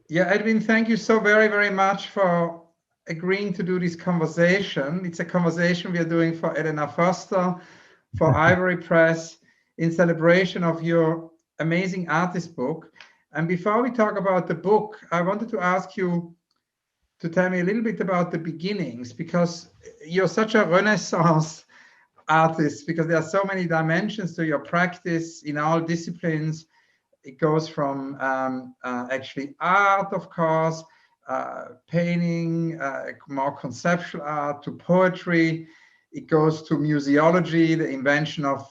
Yeah, Edwin, thank you so very, very much for agreeing to do this conversation. It's a conversation we are doing for Elena Foster, for Ivorypress, in celebration of your amazing artist book. And before we talk about the book, I wanted to ask you to tell me a little bit about the beginnings, because you're such a Renaissance artist, because there are so many dimensions to your practice in all disciplines. It goes from actually art, of course, painting, more conceptual art, to poetry. It goes to museology, the invention of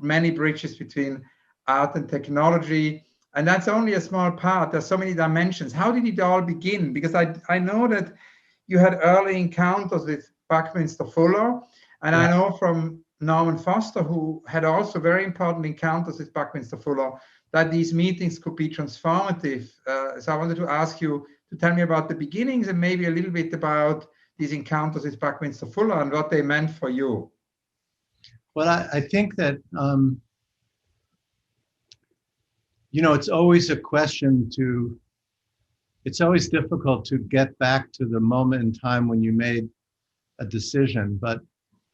many bridges between art and technology. And that's only a small part. There's so many dimensions. How did it all begin? Because I know that you had early encounters with Buckminster Fuller, and I know from Norman Foster, who had also very important encounters with Buckminster Fuller, that these meetings could be transformative. So I wanted to ask you to tell me about the beginnings and maybe a little bit about these encounters with Buckminster Fuller and what they meant for you. Well, I think that, it's always a question it's always difficult to get back to the moment in time when you made a decision. But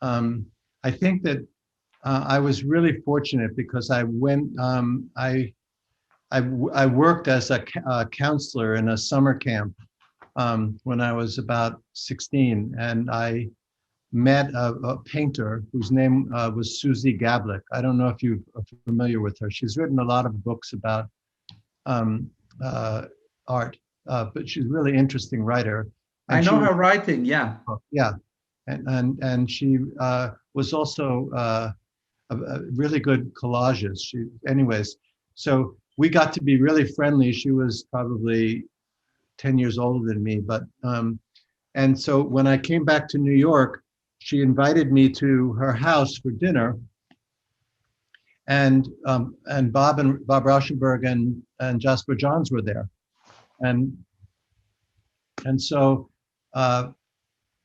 I think that I was really fortunate because I worked as a counselor in a summer camp when I was about 16, and I met a painter whose name was Susie Gablick. I don't know if you are familiar with her. She's written a lot of books about art, but she's a really interesting writer. And I know her writing, yeah. Yeah, and she was also really good collages. Anyways, so we got to be really friendly. She was probably 10 years older than me, but and so when I came back to New York, she invited me to her house for dinner, and Bob Rauschenberg and Jasper Johns were there, and so I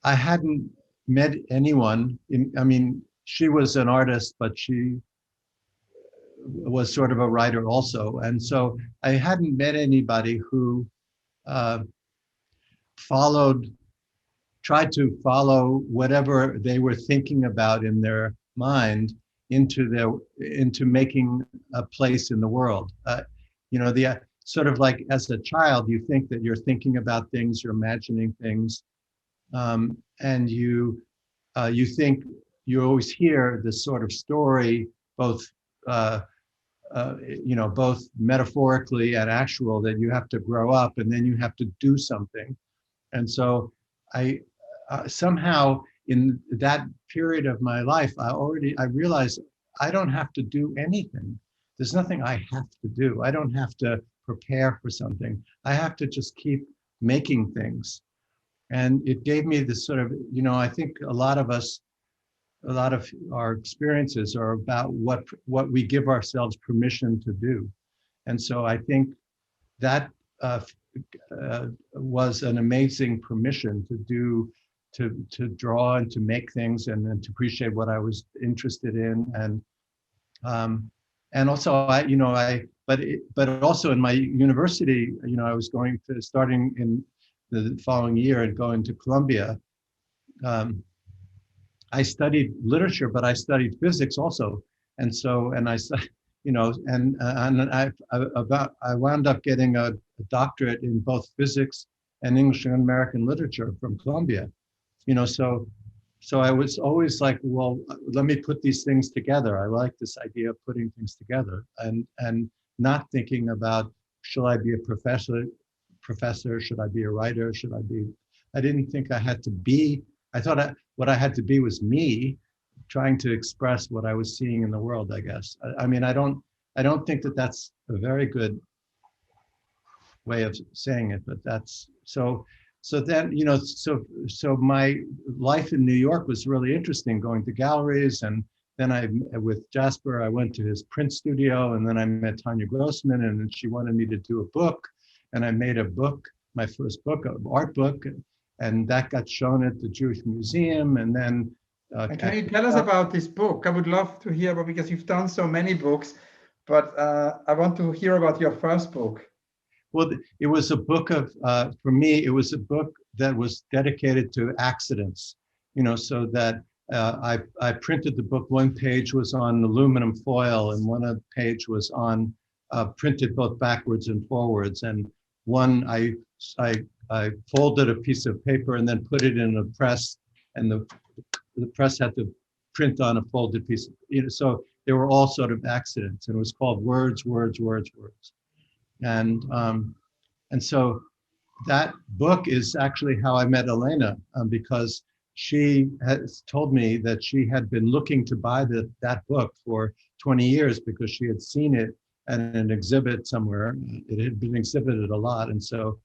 hadn't met anyone. I mean, she was an artist, but she was sort of a writer also, and so I hadn't met anybody who tried to follow whatever they were thinking about in their mind into making a place in the world. The sort of like as a child, you think that you're thinking about things, you're imagining things, and you think you always hear this sort of story, both both metaphorically and actual, that you have to grow up and then you have to do something. And so I somehow in that period of my life, I realized I don't have to do anything. There's nothing I have to do. I don't have to prepare for something. I have to just keep making things. And it gave me this sort of, I think a lot of our experiences are about what we give ourselves permission to do. And so I think that was an amazing permission to draw and to make things and to appreciate what I was interested in. And also but also in my university, I was starting in the following year and going to Columbia. I studied literature, but I studied physics also. And so, and I wound up getting a doctorate in both physics and English and American literature from Columbia. So I was always like, well, let me put these things together. I like this idea of putting things together and not thinking about, should I be a professor? Should I be a writer? I didn't think I had to be. I thought what I had to be was me trying to express what I was seeing in the world, I guess. I mean, I don't think that that's a very good way of saying it, but that's so then, so my life in New York was really interesting, going to galleries. And then with Jasper, I went to his print studio, and then I met Tanya Grossman, and she wanted me to do a book. And I made a book, my first book, an art book, and that got shown at the Jewish Museum. And then can you tell us about this book? I would love to hear about, because you've done so many books, but I want to hear about your first book. Well, it was a book of, for me, it was a book that was dedicated to accidents, so that I printed the book. One page was on aluminum foil and one page was on printed both backwards and forwards. And one, I folded a piece of paper and then put it in a press, and the press had to print on a folded piece. So they were all sort of accidents, and it was called Words, Words, Words, Words. And so that book is actually how I met Elena, because she has told me that she had been looking to buy that book for 20 years because she had seen it at an exhibit somewhere. It had been exhibited a lot, and so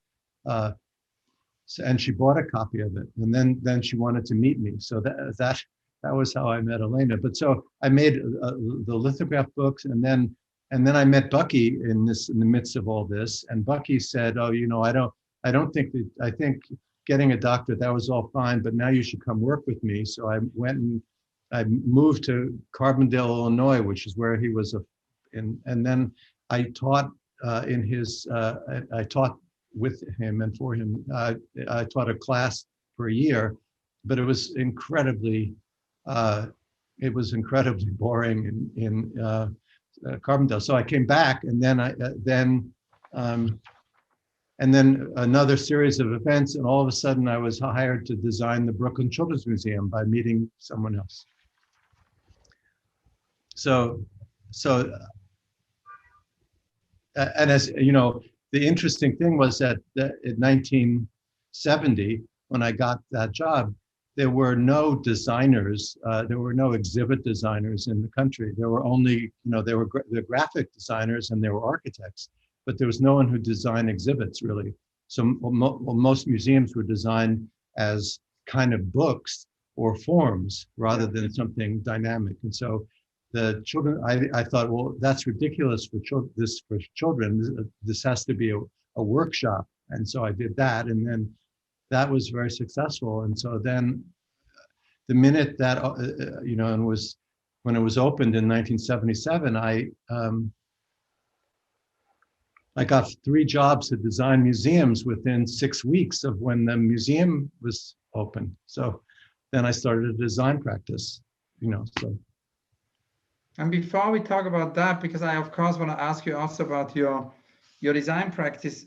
and she bought a copy of it, and then she wanted to meet me. So that was how I met Elena. But so I made the lithograph books, and then I met Bucky in the midst of all this. And Bucky said, "Oh, I don't think that, I think getting a doctorate, that was all fine, but now you should come work with me." So I went and I moved to Carbondale, Illinois, which is where he was and then I taught I taught with him and for him. I taught a class for a year, but it was incredibly boring in Carbondale. So I came back, and then and then another series of events, and all of a sudden I was hired to design the Brooklyn Children's Museum by meeting someone else. So and as you know, the interesting thing was that in 1970, when I got that job, there were no designers, there were no exhibit designers in the country. There were only, there were the graphic designers and there were architects, but there was no one who designed exhibits really. So most museums were designed as kind of books or forms rather than something dynamic. And so the children, I thought, well, that's ridiculous for children. This has to be a workshop. And so I did that, and then that was very successful. And so then the minute that, and when it was opened in 1977, I got 3 jobs to design museums within 6 weeks of when the museum was open. So then I started a design practice, so. And before we talk about that, because I of course want to ask you also about your design practice,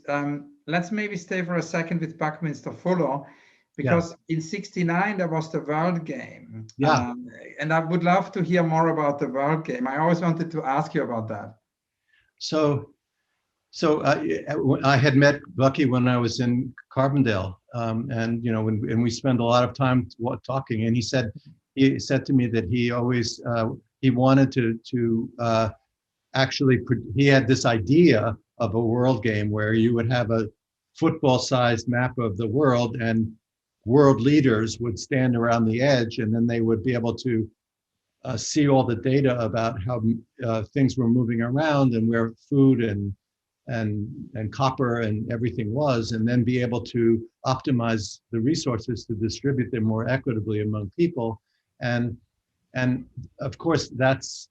let's maybe stay for a second with Buckminster Fuller, because in '69 there was the World Game. Yeah. And I would love to hear more about the World Game. I always wanted to ask you about that. So I had met Bucky when I was in Carbondale, and when we spent a lot of time talking, and he said to me that he always he wanted to actually, he had this idea of a world game where you would have a football-sized map of the world, and world leaders would stand around the edge, and then they would be able to see all the data about how things were moving around and where food and copper and everything was, and then be able to optimize the resources to distribute them more equitably among people. And of course, that's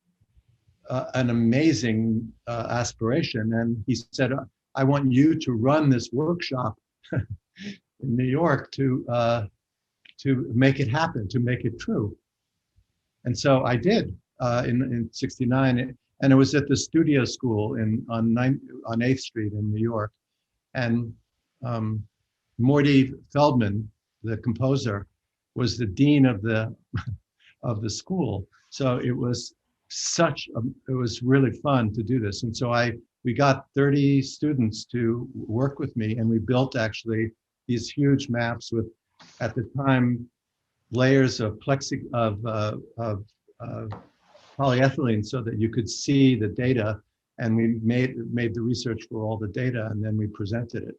an amazing aspiration. And he said, I want you to run this workshop in New York to make it happen, to make it true. And so I did in '69. And it was at the Studio School on 8th Street in New York. And Morty Feldman, the composer, was the dean of the school. So it was it was really fun to do this. And so we got 30 students to work with me, and we built actually these huge maps with, at the time, layers of polyethylene so that you could see the data, and we made the research for all the data, and then we presented it.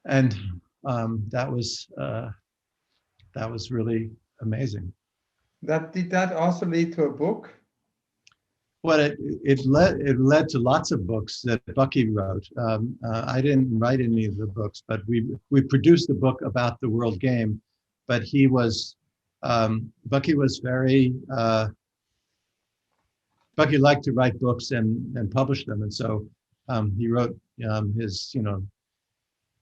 And that was really amazing. Did that also lead to a book? Well, it led to lots of books that Bucky wrote. I didn't write any of the books, but we produced a book about the World Game. But Bucky was very Bucky liked to write books and publish them, and so he wrote his,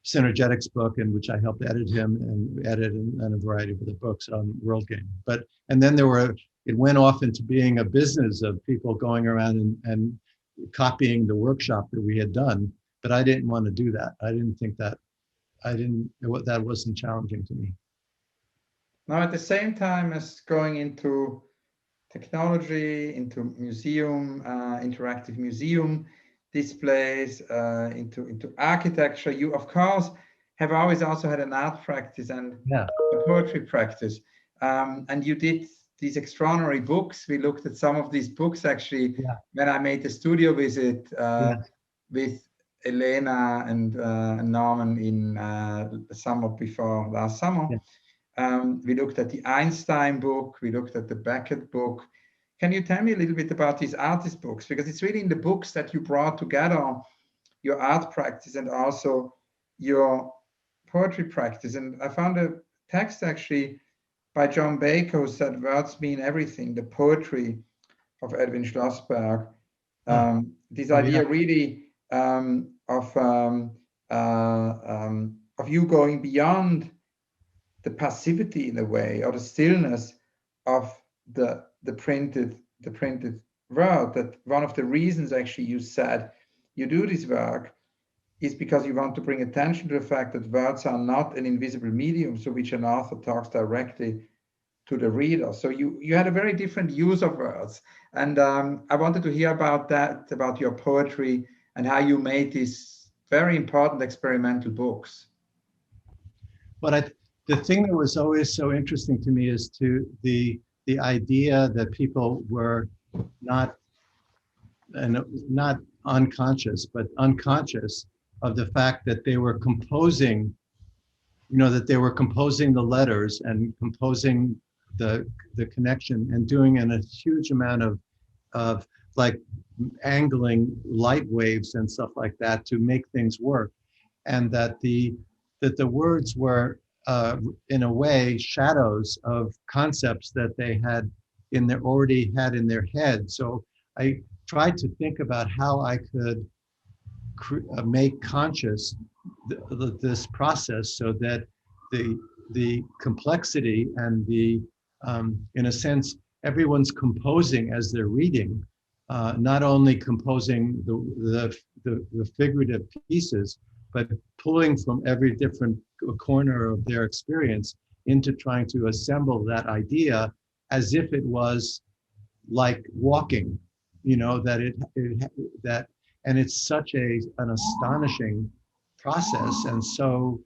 Synergetics book, in which I helped edit him and and a variety of other books on World Game. And then it went off into being a business of people going around and copying the workshop that we had done. But I didn't want to do that. I didn't think that, that wasn't challenging to me. Now, at the same time as going into technology, into museum, interactive museum displays, into architecture, you of course have always also had an art practice and a poetry practice. And you did these extraordinary books. We looked at some of these books actually when I made the studio visit with Elena and Norman in the summer before last summer. We looked at the Einstein book, we looked at the Beckett book. Can you tell me a little bit about these artist books? Because it's really in the books that you brought together your art practice and also your poetry practice. And I found a text actually by John Baker who said, "Words mean everything," the poetry of Edwin Schlossberg. This idea really of you going beyond the passivity in a way, or the stillness of the printed word. That one of the reasons actually you said you do this work is because you want to bring attention to the fact that words are not an invisible medium through which an author talks directly to the reader. So you had a very different use of words. And I wanted to hear about that, about your poetry and how you made these very important experimental books. But the thing that was always so interesting to me is the idea that people were not unconscious, but unconscious of the fact that they were composing, that they were composing the letters and composing the connection and doing in a huge amount of like angling light waves and stuff like that to make things work, and that the words were in a way shadows of concepts that they had already had in their head. So I tried to think about how I could make conscious this process, so that the complexity and the in a sense everyone's composing as they're reading, not only composing the figurative pieces, but pulling from every different corner of their experience into trying to assemble that idea as if it was like walking, that and it's such an astonishing process, and so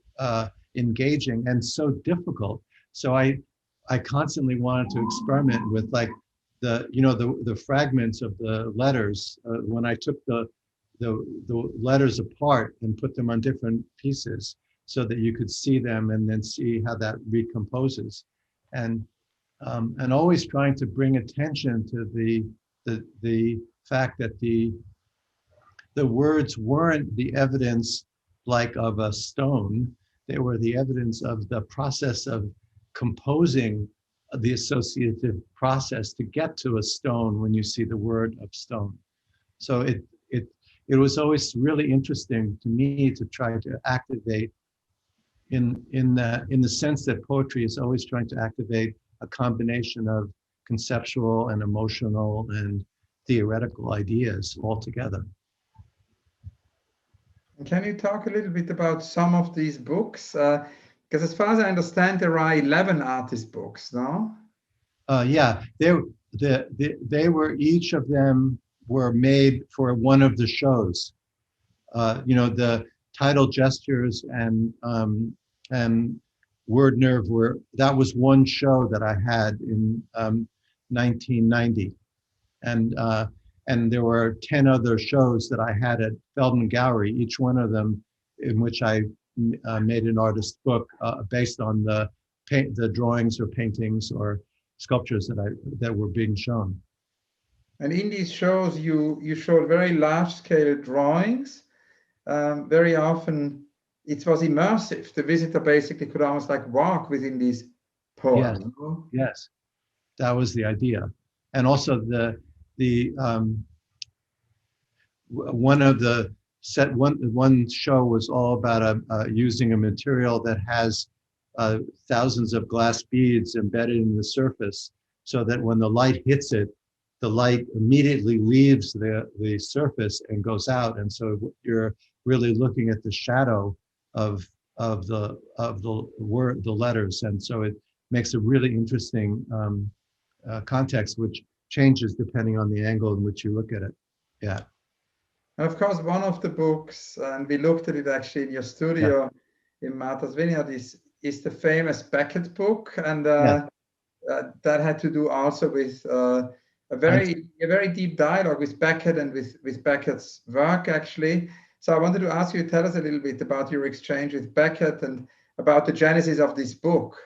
engaging and so difficult. So I constantly wanted to experiment with like the fragments of the letters when I took the letters apart and put them on different pieces so that you could see them and then see how that recomposes, and always trying to bring attention to the fact that the words weren't the evidence like of a stone. They were the evidence of the process of composing, the associative process to get to a stone when you see the word of stone. So it was always really interesting to me to try to activate in the sense that poetry is always trying to activate a combination of conceptual and emotional and theoretical ideas all together. Can you talk a little bit about some of these books? Because as far as I understand, there are 11 artist books, no? Yeah, they were, each of them were made for one of the shows. The Tidal Gestures and Word Nerve that was one show that I had in 1990. And there were 10 other shows that I had at Feldman Gallery, each one of them in which I made an artist book based on the drawings or paintings or sculptures that were being shown. And in these shows, you showed very large-scale drawings. Very often, it was immersive. The visitor basically could almost like walk within these poems. Yes, yes, that was the idea. And also one of the one show was all about using a material that has thousands of glass beads embedded in the surface, so that when the light hits it, the light immediately leaves the surface and goes out, and so you're really looking at the shadow of the letters, and so it makes a really interesting context, which changes depending on the angle in which you look at it. Yeah. And of course, one of the books, and we looked at it actually in your studio in Martha's Vineyard, is the famous Beckett book, and that had to do also with a very deep dialogue with Beckett and with Beckett's work, actually. So I wanted to ask you to tell us a little bit about your exchange with Beckett and about the genesis of this book.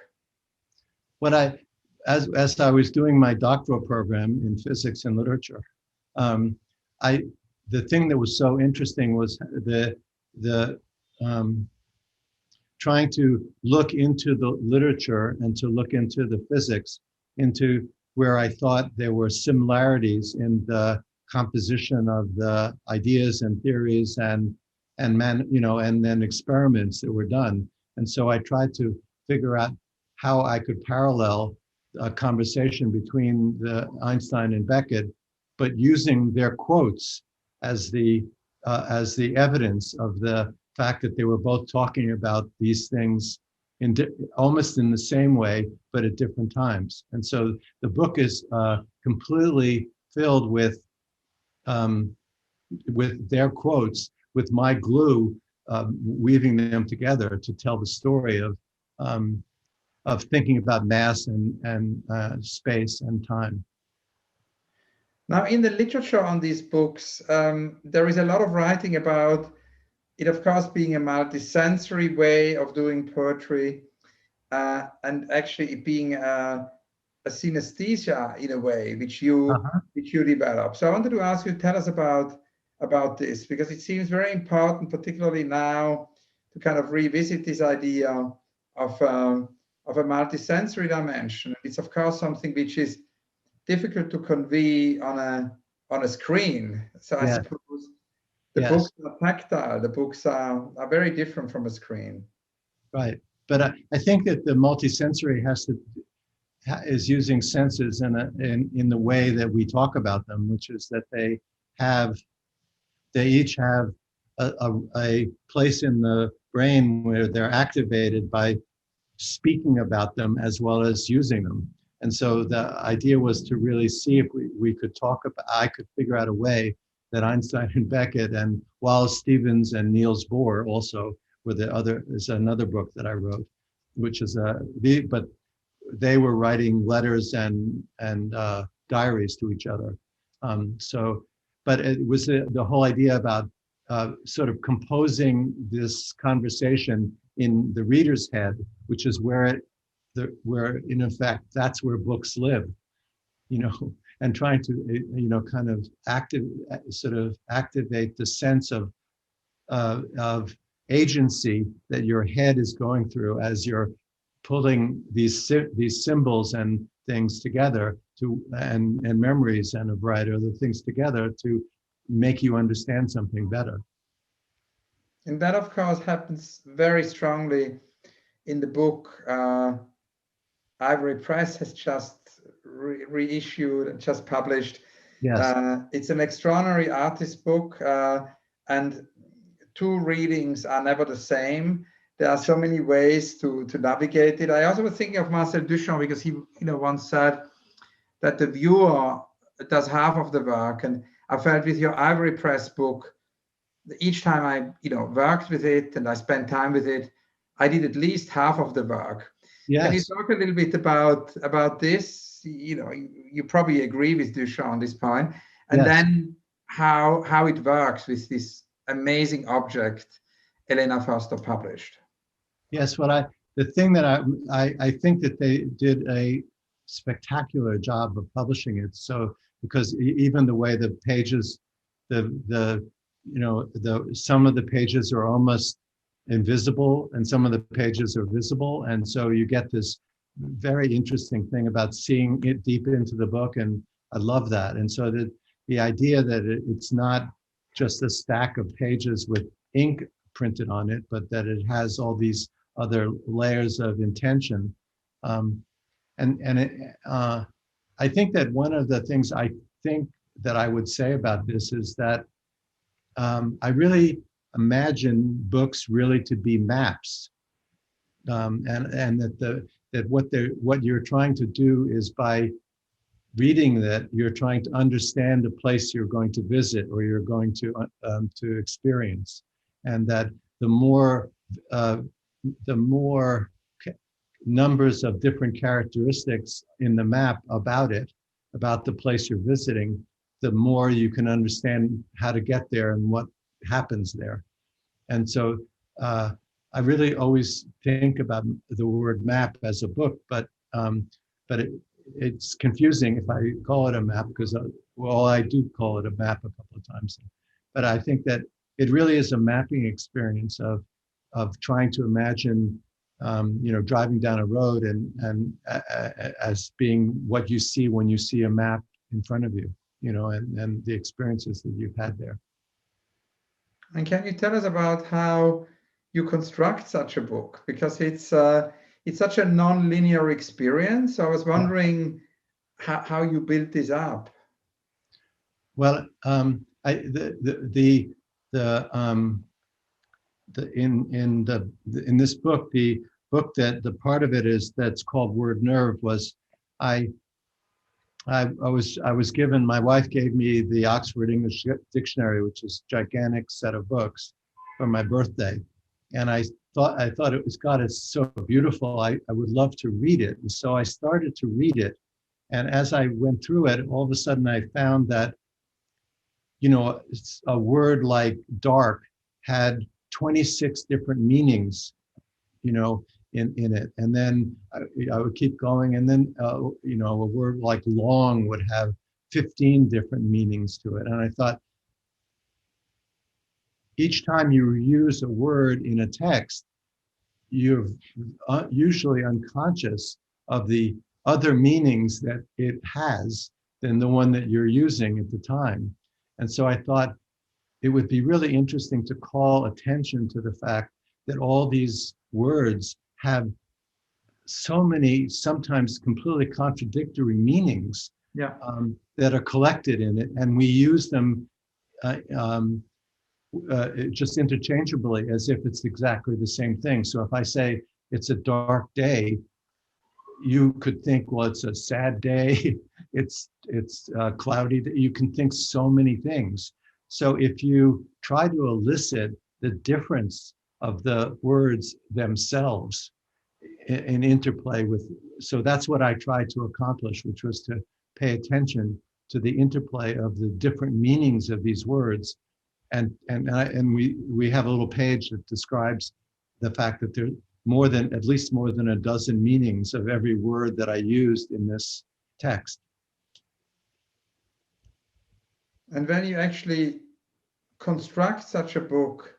As I was doing my doctoral program in physics and literature, the thing that was so interesting was the trying to look into the literature and to look into the physics, into where I thought there were similarities in the composition of the ideas and theories and then experiments that were done. And so I tried to figure out how I could parallel a conversation between Einstein and Beckett, but using their quotes as the evidence of the fact that they were both talking about these things almost in the same way, but at different times. And so the book is completely filled with their quotes, with my glue, weaving them together to tell the story of thinking about mass and space and time. Now, in the literature on these books, there is a lot of writing about it, of course, being a multisensory way of doing poetry, and actually it being a synesthesia in a way, which you develop. So I wanted to ask you, tell us about this, because it seems very important, particularly now, to kind of revisit this idea of a multisensory dimension. It's of course something which is difficult to convey on a screen. So I suppose the books are tactile. The books are very different from a screen. Right, but I think that the multisensory is using senses in the way that we talk about them, which is that they each have a place in the brain where they're activated by speaking about them as well as using them. And so the idea was to really see if we could I could figure out a way that Einstein and Beckett and Wallace Stevens and Niels Bohr also is another book that I wrote, which is but they were writing letters and diaries to each other. But it was the whole idea about sort of composing this conversation in the reader's head, which is where in effect that's where books live, and trying to kind of activate the sense of agency that your head is going through as you're pulling these symbols and things together and memories and a variety of other things together to make you understand something better. And that, of course, happens very strongly in the book. Ivorypress has just reissued and just published. Yes. It's an extraordinary artist book, and two readings are never the same. There are so many ways to navigate it. I also was thinking of Marcel Duchamp, because he once said that the viewer does half of the work, and I felt with your Ivorypress book, each time I worked with it and I spent time with it, I did at least half of the work. Yes. Can you talk a little bit about this? You probably agree with Duchamp on this point, and then how it works with this amazing object Elena Foster published. Yes, the thing that I think that they did a spectacular job of publishing it. So because even the way the pages, some of the pages are almost invisible and some of the pages are visible, and so you get this very interesting thing about seeing it deep into the book, and I love that. And so the idea that it's not just a stack of pages with ink printed on it, but that it has all these other layers of intention. I think that one of the things I think that I would say about this is that I really imagine books really to be maps, and that what you're trying to do is by reading that you're trying to understand the place you're going to visit or you're going to experience, and that the more numbers of different characteristics in the map about the place you're visiting, the more you can understand how to get there and what happens there. And so I really always think about the word map as a book, but it's confusing if I call it a map, because I do call it a map a couple of times. But I think that it really is a mapping experience of trying to imagine, driving down a road and as being what you see when you see a map in front of you, and the experiences that you've had there. And can you tell us about how you construct such a book? Because it's such a non-linear experience. So I was wondering how you built this up. Well, in this book, the book that the part of it is that's called Word Nerve was I was given, my wife gave me the Oxford English Dictionary, which is a gigantic set of books, for my birthday. And I thought it was, God, it's so beautiful. I would love to read it. And so I started to read it. And as I went through it, all of a sudden I found that, a word like dark had 26 different meanings, in it. And then I would keep going. And then, a word like long would have 15 different meanings to it. And I thought, each time you use a word in a text, you're usually unconscious of the other meanings that it has than the one that you're using at the time. And so I thought it would be really interesting to call attention to the fact that all these words have so many, sometimes completely contradictory meanings, that are collected in it, and we use them just interchangeably as if it's exactly the same thing. So if I say it's a dark day, you could think, well, it's a sad day, it's cloudy. You can think so many things. So if you try to elicit the difference of the words themselves in interplay with, so that's what I tried to accomplish, which was to pay attention to the interplay of the different meanings of these words. And we have a little page that describes the fact that there are at least more than a dozen meanings of every word that I used in this text. And when you actually construct such a book,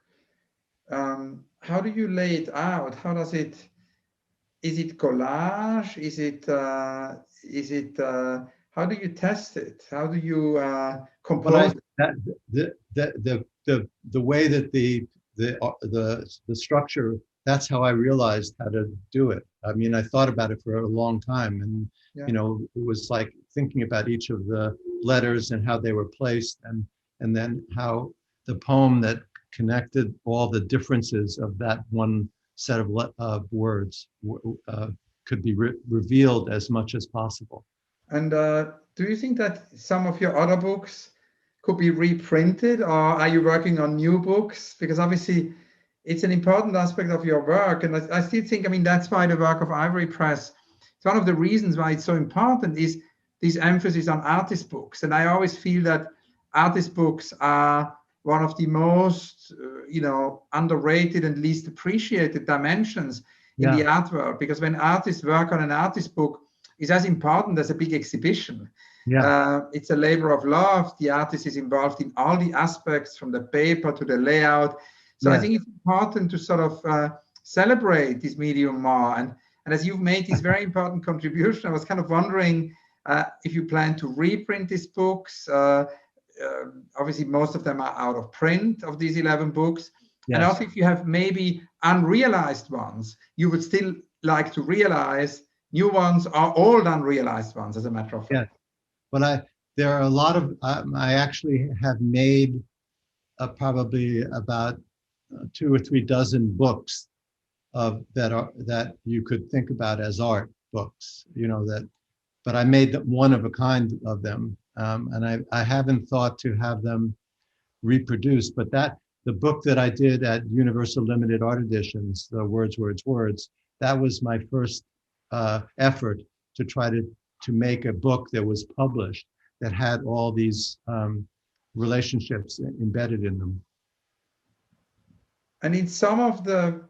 how do you lay it out? How does it? Is it collage? Is it? How do you test it? How do you compose? The way that the structure, that's how I realized how to do it. I mean, I thought about it for a long time, and it was like thinking about each of the letters and how they were placed, and then how the poem that connected all the differences of that one set of words could be revealed as much as possible. And do you think that some of your other books could be reprinted, or are you working on new books? Because obviously it's an important aspect of your work. And I still think, that's why the work of Ivorypress, it's one of the reasons why it's so important, is this emphasis on artist books. And I always feel that artist books are one of the most, underrated and least appreciated dimensions in the art world. Because when artists work on an artist book, it's as important as a big exhibition. It's a labor of love. The artist is involved in all the aspects, from the paper to the layout. So I think it's important to sort of celebrate this medium more. And as you've made this very important contribution, I was kind of wondering if you plan to reprint these books, obviously most of them are out of print of these 11 books. Yes. And also if you have maybe unrealized ones, you would still like to realize new ones or old unrealized ones, as a matter of fact. Yeah. But there are a lot of, I actually have made probably about 2 or 3 dozen books that you could think about as art books, but I made one of a kind of them. And I haven't thought to have them reproduced, but the book that I did at Universal Limited Art Editions, the Words, Words, Words, that was my first effort to try to make a book that was published that had all these relationships embedded in them. And in some of the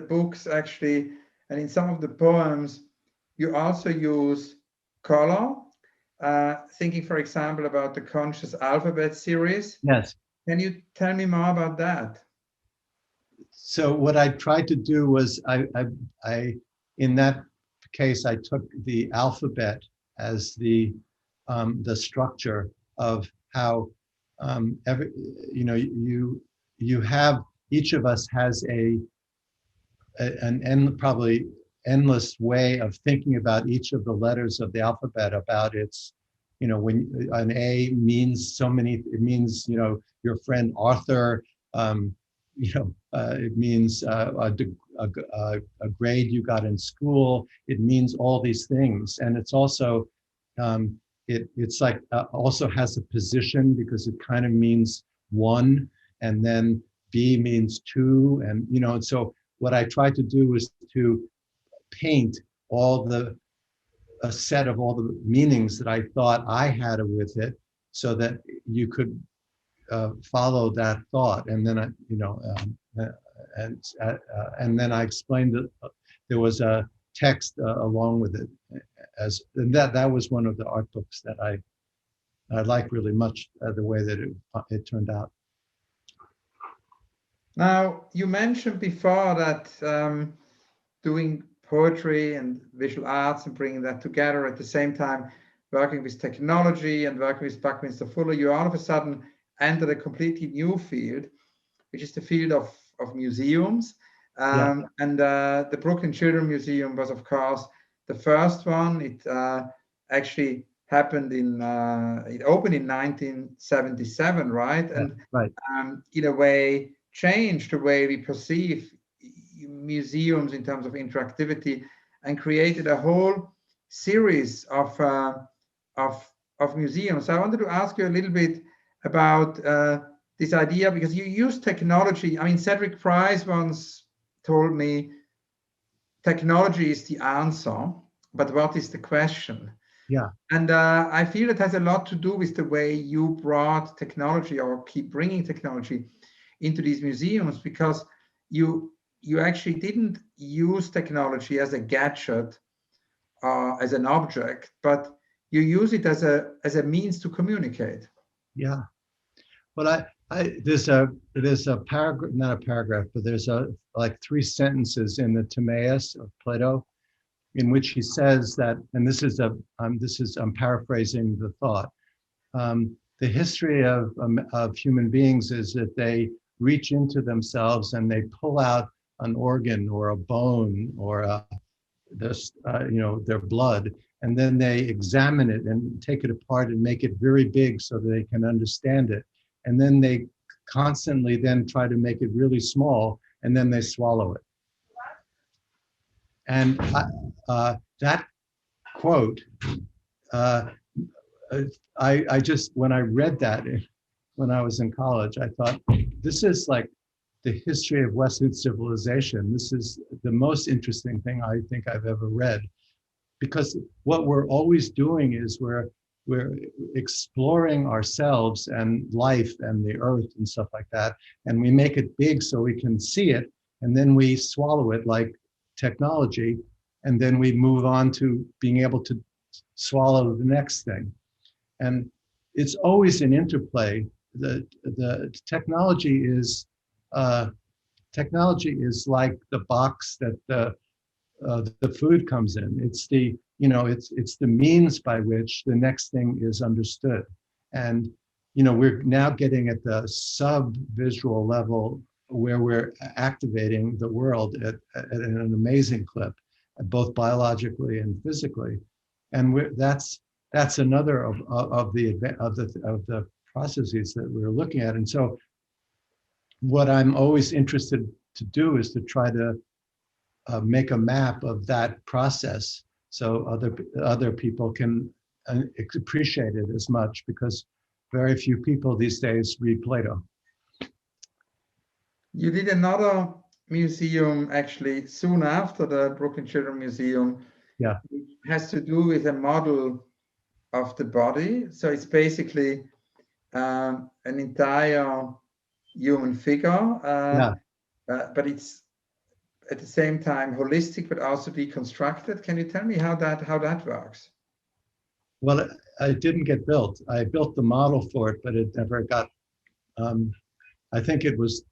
books, actually, and in some of the poems, you also use color, thinking, for example, about the Conscious Alphabet series. Yes. Can you tell me more about that? So what I tried to do was, I in that case, I took the alphabet as the structure of how you have, each of us has probably endless way of thinking about each of the letters of the alphabet, about its, when an A means so many, it means, your friend Arthur, it means a grade you got in school, it means all these things. And it's also, it's like also has a position, because it kind of means 1, and then B means 2, and so what I tried to do was to paint a set of all the meanings that I thought I had with it, so that you could follow that thought. And then and then I explained that there was a text along with it, and that was one of the art books that I like really much, the way that it turned out. Now, you mentioned before that doing poetry and visual arts and bringing that together at the same time, working with technology and working with Buckminster Fuller, you all of a sudden entered a completely new field, which is the field of museums. And the Brooklyn Children's Museum was, of course, the first one. It actually happened it opened in 1977, right? And right. In a way, changed the way we perceive museums in terms of interactivity, and created a whole series of museums. So I wanted to ask you a little bit about this idea, because you use technology. I mean, Cedric Price once told me, technology is the answer, but what is the question? Yeah. And I feel it has a lot to do with the way you brought technology, or keep bringing technology into these museums, because you actually didn't use technology as a gadget or as an object, but you use it as a means to communicate. Yeah. Well, there's a paragraph, not a paragraph, but there's like 3 sentences in the Timaeus of Plato, in which he says that, and this is I'm paraphrasing the thought. The history of human beings is that they reach into themselves and they pull out an organ or a bone or their blood, and then they examine it and take it apart and make it very big so that they can understand it. And then they constantly then try to make it really small, and then they swallow it. And that quote, I just, when I read that when I was in college, I thought, this is like the history of Western civilization. This is the most interesting thing I think I've ever read, because what we're always doing is we're exploring ourselves and life and the earth and stuff like that, and we make it big so we can see it, and then we swallow it like technology, and then we move on to being able to swallow the next thing. And it's always an interplay. The technology is like the box that the food comes in. It's the means by which the next thing is understood. And we're now getting at the sub-visual level where we're activating the world at an amazing clip, both biologically and physically, and that's another of the processes that we're looking at. And so, what I'm always interested to do is to try to make a map of that process, so other people can appreciate it as much, because very few people these days read Plato. You did another museum actually soon after the Brooklyn Children's Museum. Yeah. Which has to do with a model of the body. So it's basically an entire human figure, but it's at the same time holistic, but also deconstructed. Can you tell me how that works? Well, it didn't get built. I built the model for it, but it never got. I think it was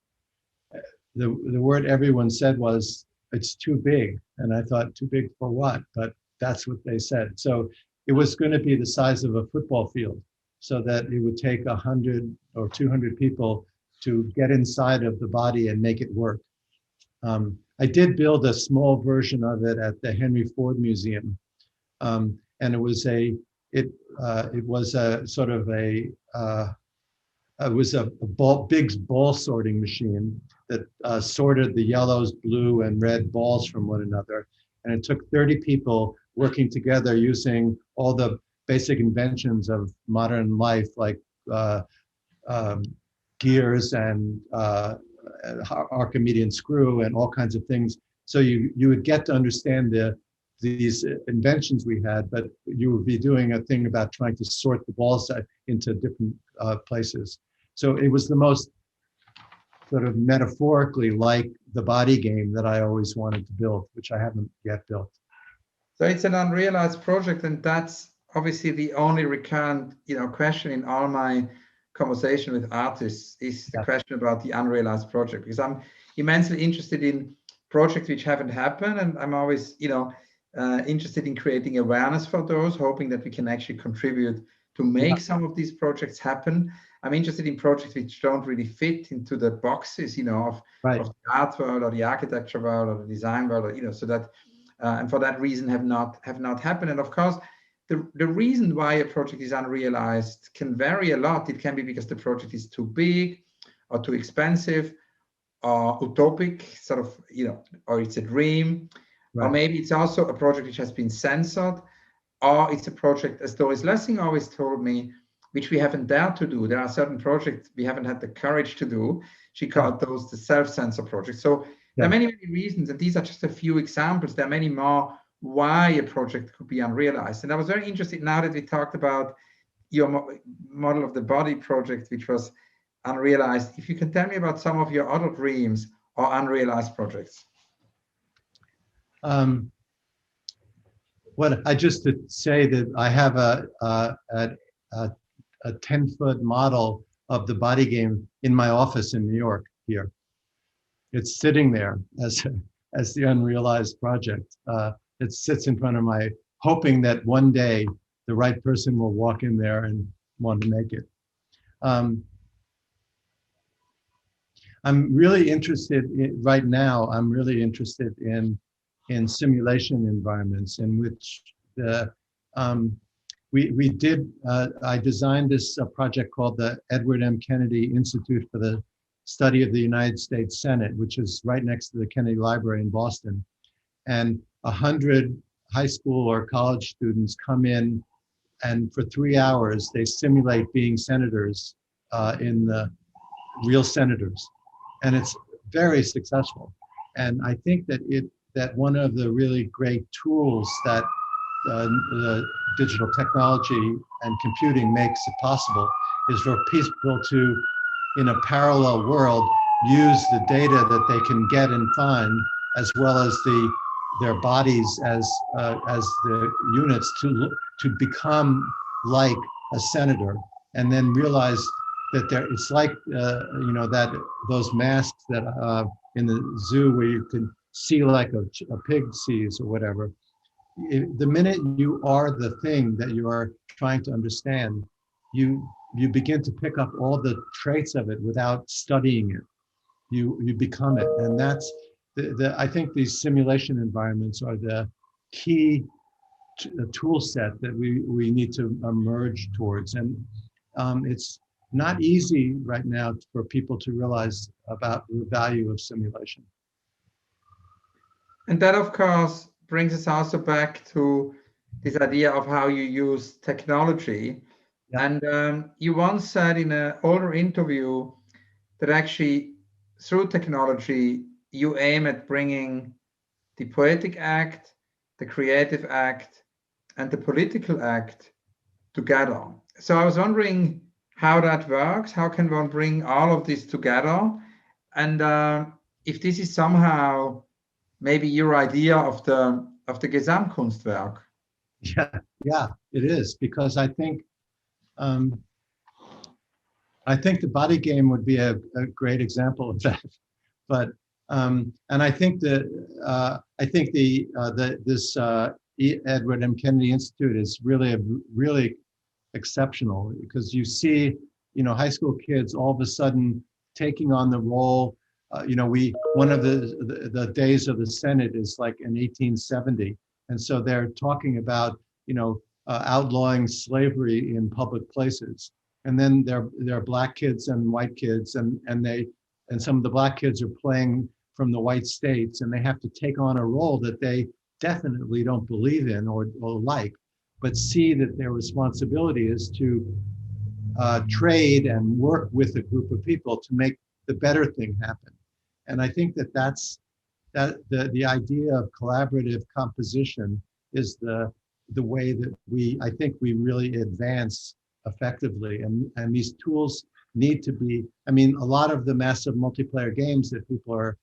the word everyone said was, it's too big, and I thought, too big for what? But that's what they said. So it was going to be the size of a football field, so that it would take 100 or 200 people to get inside of the body and make it work. I did build a small version of it at the Henry Ford Museum, and it was a sort of a big ball sorting machine that sorted the yellows, blue, and red balls from one another. And it took 30 people working together using all the basic inventions of modern life, like gears and Archimedean screw and all kinds of things. So you would get to understand these inventions we had, but you would be doing a thing about trying to sort the balls into different places. So it was the most sort of metaphorically like the body game that I always wanted to build, which I haven't yet built. So it's an unrealized project, and that's obviously the only recurrent, question in all my conversation with artists is the question about the unrealized project, because I'm immensely interested in projects which haven't happened, and I'm always, interested in creating awareness for those, hoping that we can actually contribute to make some of these projects happen. I'm interested in projects which don't really fit into the boxes, of the art world or the architecture world or the design world, so that, and for that reason have not happened. And of course, the reason why a project is unrealized can vary a lot. It can be because the project is too big or too expensive or utopic, sort of, or it's a dream, or maybe it's also a project which has been censored, or it's a project, as Doris Lessing always told me, which we haven't dared to do. There are certain projects we haven't had the courage to do. She called those the self-censor projects. So there are many, many reasons, and these are just a few examples. There are many more why a project could be unrealized. And I was very interested, now that we talked about your model of the body project, which was unrealized, if you can tell me about some of your other dreams or unrealized projects. Well, I just to say that I have a 10-foot model of the body game in my office in New York here. It's sitting there as the unrealized project. It sits in front of my, hoping that one day the right person will walk in there and want to make it. I'm really interested right now. I'm really interested in simulation environments in which I designed this project called the Edward M. Kennedy Institute for the Study of the United States Senate, which is right next to the Kennedy Library in Boston. And 100 high school or college students come in, and for 3 hours, they simulate being senators in the real senators. And it's very successful. And I think that one of the really great tools that the digital technology and computing makes it possible is for people to, in a parallel world, use the data that they can get and find, as well as their bodies as the units to become like a senator, and then realize that it's like that those masks that in the zoo where you can see like a pig sees or whatever. The minute you are the thing that you are trying to understand, you you begin to pick up all the traits of it without studying it. You become it, and that's I think these simulation environments are the key tool set that we need to emerge towards, and it's not easy right now for people to realize about the value of simulation. And that, of course, brings us also back to this idea of how you use technology. Yeah. And you once said in an older interview that actually through technology, you aim at bringing the poetic act, the creative act, and the political act together. So I was wondering how that works. How can one bring all of this together? And if this is somehow maybe your idea of the Gesamtkunstwerk. Yeah, it is, because I think the body game would be a great example of that. But and I think that this Edward M. Kennedy Institute is really exceptional, because you see, high school kids all of a sudden taking on the role. One of the days of the Senate is like in 1870, and so they're talking about outlawing slavery in public places. And then there are black kids and white kids, and some of the black kids are playing from the white states, and they have to take on a role that they definitely don't believe in or like, but see that their responsibility is to trade and work with a group of people to make the better thing happen. And I think that's the idea of collaborative composition is the way that I think we really advance effectively. And these tools need to be, a lot of the massive multiplayer games that people are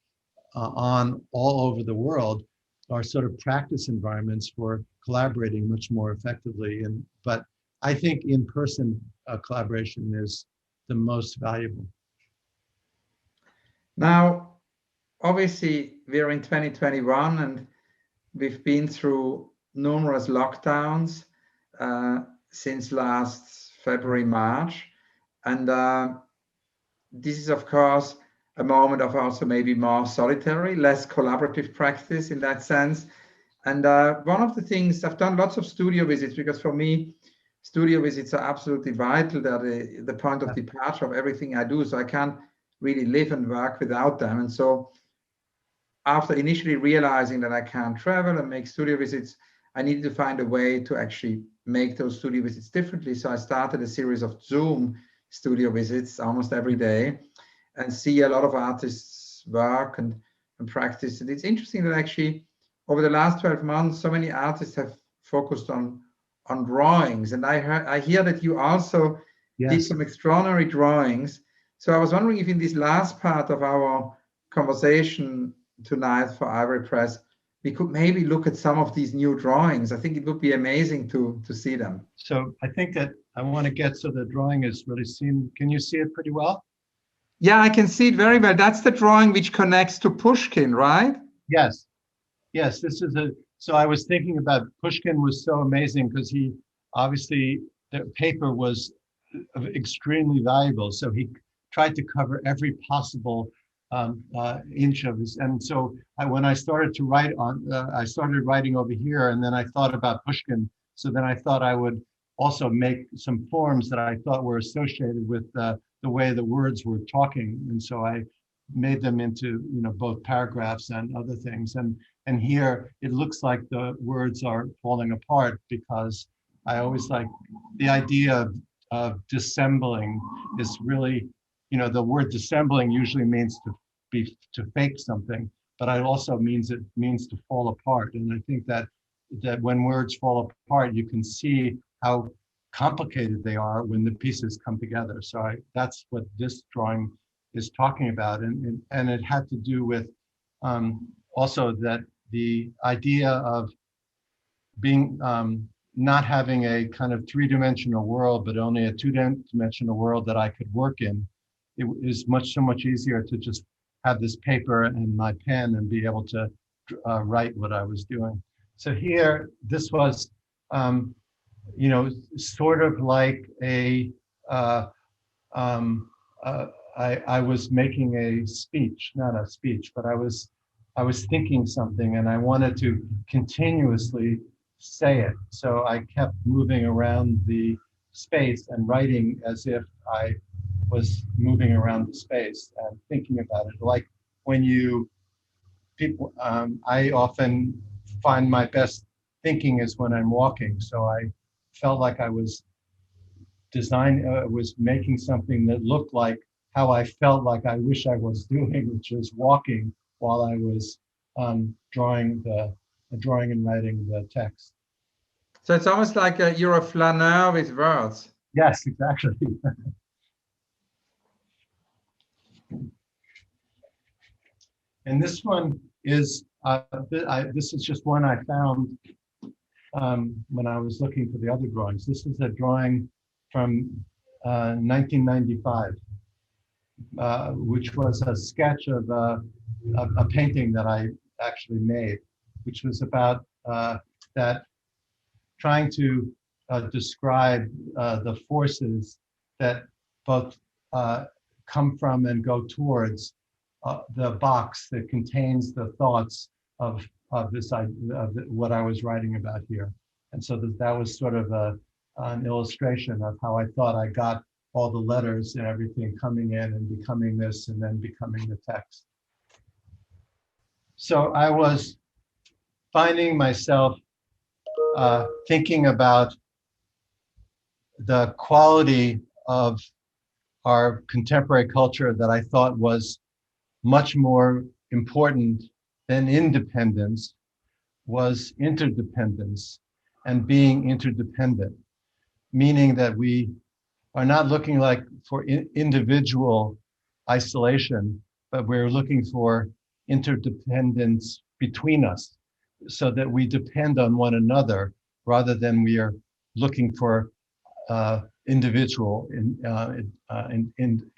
on all over the world are sort of practice environments for collaborating much more effectively. But I think in-person collaboration is the most valuable. Now, obviously, we're in 2021 and we've been through numerous lockdowns since last February, March. And this is, of course, a moment of also maybe more solitary, less collaborative practice in that sense. And one of the things, I've done lots of studio visits, because for me, studio visits are absolutely vital. They're the point of departure of everything I do. So I can't really live and work without them. And so after initially realizing that I can't travel and make studio visits, I needed to find a way to actually make those studio visits differently. So I started a series of Zoom studio visits almost every day and see a lot of artists work and practice. And it's interesting that actually over the last 12 months, so many artists have focused on drawings. And I hear that you also did some extraordinary drawings. So I was wondering if in this last part of our conversation tonight for Ivorypress, we could maybe look at some of these new drawings. I think it would be amazing to see them. So I think that I want to get so the drawing is really seen. Can you see it pretty well? Yeah, I can see it very well. That's the drawing which connects to Pushkin, right? Yes. Yes, this is so I was thinking about Pushkin was so amazing because he obviously, the paper was extremely valuable. So he tried to cover every possible inch of this. And so when I started to write I started writing over here, and then I thought about Pushkin. So then I thought I would also make some forms that I thought were associated with the way the words were talking. And so I made them into, both paragraphs and other things. And here it looks like the words are falling apart, because I always like the idea of dissembling is really, the word dissembling usually means to fake something, but it also means to fall apart. And I think that when words fall apart, you can see how complicated they are when the pieces come together. So that's what this drawing is talking about. And it had to do with also that the idea of being not having a kind of three-dimensional world, but only a two-dimensional world that I could work in. It is so much easier to just have this paper and my pen and be able to write what I was doing. So here, this was, sort of like a uh, I was making a speech, not a speech, but I was thinking something and I wanted to continuously say it. So I kept moving around the space and writing as if I was moving around the space and thinking about it. Like when I often find my best thinking is when I'm walking. So I felt like I was was making something that looked like how I felt like I wish I was doing, which was walking while I was drawing and writing the text. So it's almost like you're a flaneur with words. Yes, exactly. And this one is, this is just one I found when I was looking for the other drawings. This is a drawing from 1995, which was a sketch of a painting that I actually made, which was about that trying to describe the forces that both come from and go towards the box that contains the thoughts of what I was writing about here. And so that was sort of an illustration of how I thought I got all the letters and everything coming in and becoming this and then becoming the text. So I was finding myself thinking about the quality of our contemporary culture that I thought was much more important than independence was interdependence and being interdependent, meaning that we are not looking like for individual isolation, but we're looking for interdependence between us so that we depend on one another rather than we are looking for individual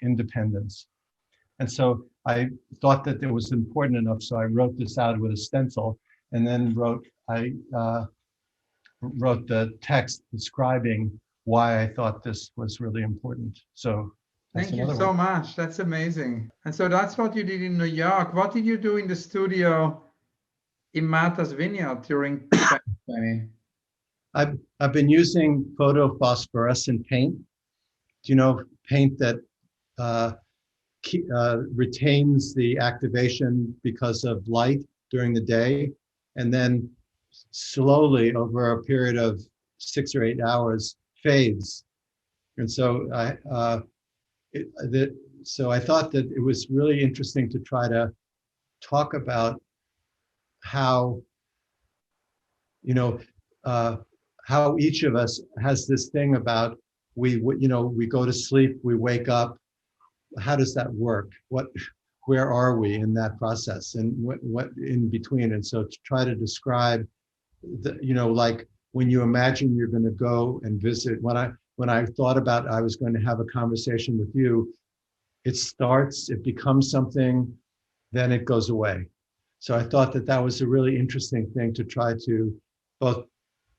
independence. And so I thought that it was important enough, so I wrote this out with a stencil and then I wrote the text describing why I thought this was really important. So thank you so much. That's amazing. And so that's what you did in New York. What did you do in the studio in Martha's Vineyard during 2020? I've been using photophosphorescent paint. Do you know paint that retains the activation because of light during the day, and then slowly over a period of 6 or 8 hours fades? And so so I thought that it was really interesting to try to talk about how, how each of us has this thing about we go to sleep, we wake up. How does that work? Where are we in that process, and what in between? And so to try to describe like when you imagine you're going to go and visit. When I thought about I was going to have a conversation with you, it becomes something, then it goes away. So I thought that was a really interesting thing to try to both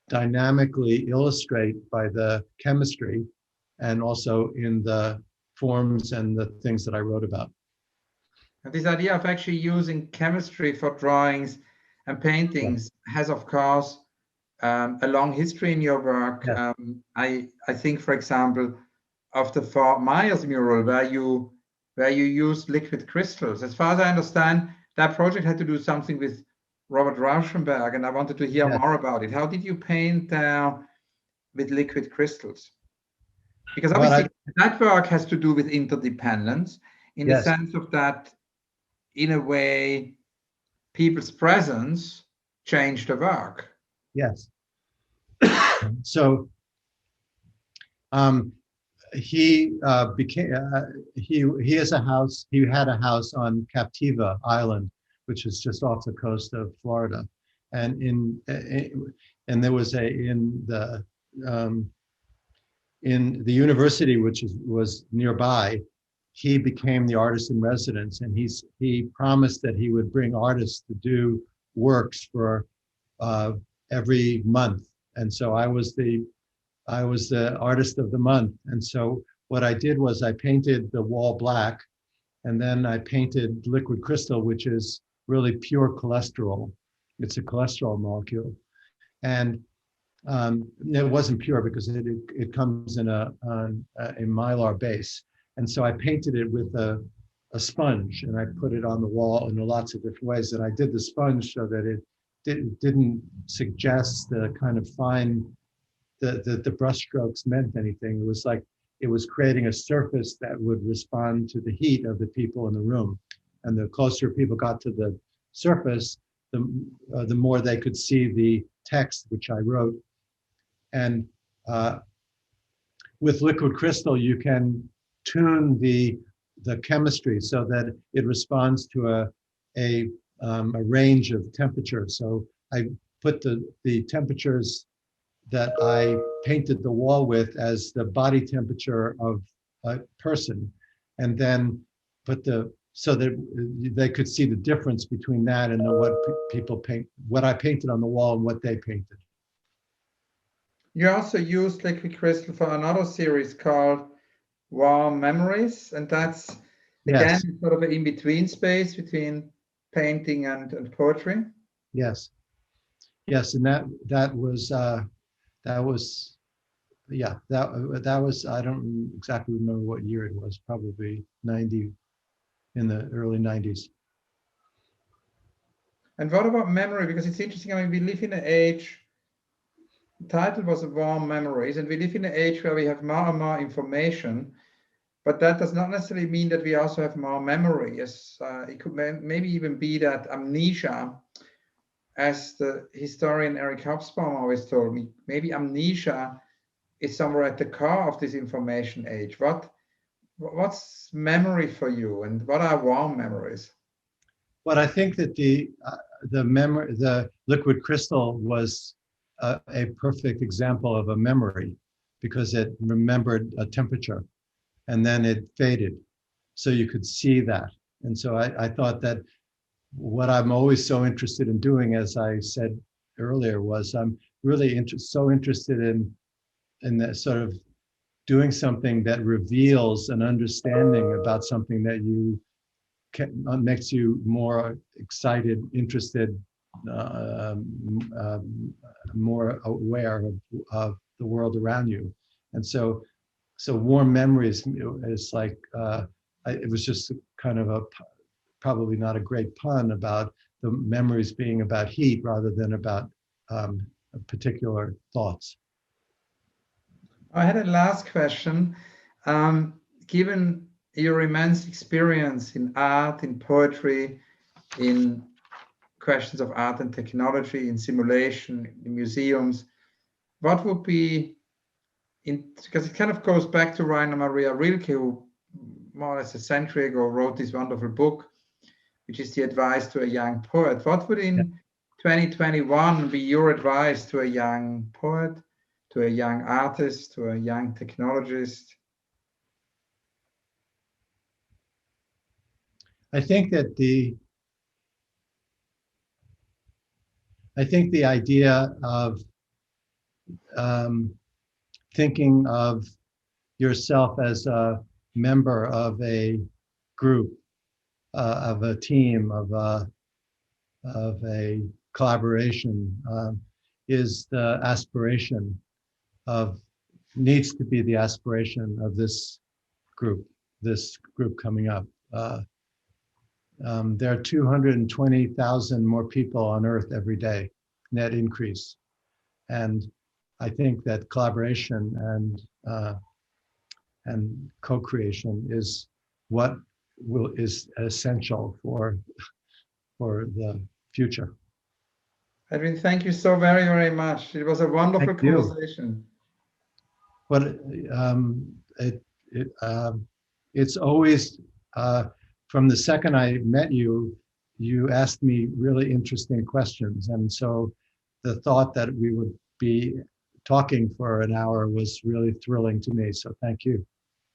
dynamically illustrate by the chemistry and also in the forms and the things that I wrote about. And this idea of actually using chemistry for drawings and paintings has, of course, a long history in your work. Yeah. I think, for example, of the Fort Myers mural where you used liquid crystals. As far as I understand, that project had to do something with Robert Rauschenberg, and I wanted to hear more about it. How did you paint with liquid crystals? Because obviously that work has to do with interdependence in the sense of that, in a way, people's presence changed the work. Yes. So he has a house. He had a house on Captiva Island, which is just off the coast of Florida, and there was in the university, which was nearby. He became the artist in residence, and he promised that he would bring artists to do works for every month. And so I was the artist of the month. And so what I did was I painted the wall black, and then I painted liquid crystal, which is really pure cholesterol. It's a cholesterol molecule. And it wasn't pure because it comes in a mylar base. And so I painted it with a sponge, and I put it on the wall in lots of different ways. And I did the sponge so that it didn't suggest the kind of fine, the brush strokes meant anything. It was like it was creating a surface that would respond to the heat of the people in the room. And the closer people got to the surface, the more they could see the text which I wrote. And with liquid crystal, you can tune the chemistry so that it responds to a range of temperatures. So I put the temperatures that I painted the wall with as the body temperature of a person, and then put so that they could see the difference between that and what I painted on the wall and what they painted. You also used liquid crystal for another series called Warm Memories, and that's again sort of an in-between space between painting and poetry. Yes, and that was I don't exactly remember what year it was, probably 90, in the early 90s. And what about memory? Because it's interesting, I mean, we live in an age, the title was Warm Memories, and we live in an age where we have more and more information, but that does not necessarily mean that we also have more memory. Yes, it could maybe even be that amnesia, as the historian Eric Hobsbawm always told me, maybe amnesia is somewhere at the core of this information age. What's memory for you, and what are warm memories? Well, I think that the liquid crystal was a perfect example of a memory, because it remembered a temperature and then it faded, so you could see that. And so I thought that what I'm always so interested in doing, as I said earlier, was I'm really so interested in that sort of doing something that reveals an understanding about something that makes you more excited, interested, more aware of the world around you. And so warm memories is like, it was just kind of probably not a great pun about the memories being about heat rather than about particular thoughts. I had a last question. Given your immense experience in art, in poetry, in questions of art and technology, in simulation, in museums, what would be, because it kind of goes back to Rainer Maria Rilke, who more or less a century ago wrote this wonderful book, which is the advice to a young poet. What would in 2021 be your advice to a young poet, to a young artist, to a young technologist? I think that the idea of thinking of yourself as a member of a group, of a team, of a collaboration, is the aspiration needs to be the aspiration of this group coming up. There are 220,000 more people on Earth every day, net increase. And I think that collaboration and co-creation is what is essential for the future. Edwin, thank you so very, very much. It was a wonderful conversation. But it's always, from the second I met you, you asked me really interesting questions. And so the thought that we would be talking for an hour was really thrilling to me. So thank you.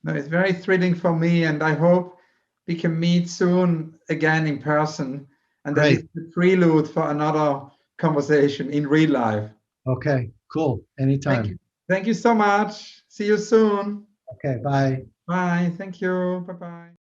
No, it's very thrilling for me, and I hope we can meet soon again in person. And that is the prelude for another conversation in real life. Okay, cool. Anytime. Thank you so much. See you soon. Okay, bye. Bye. Thank you. Bye-bye.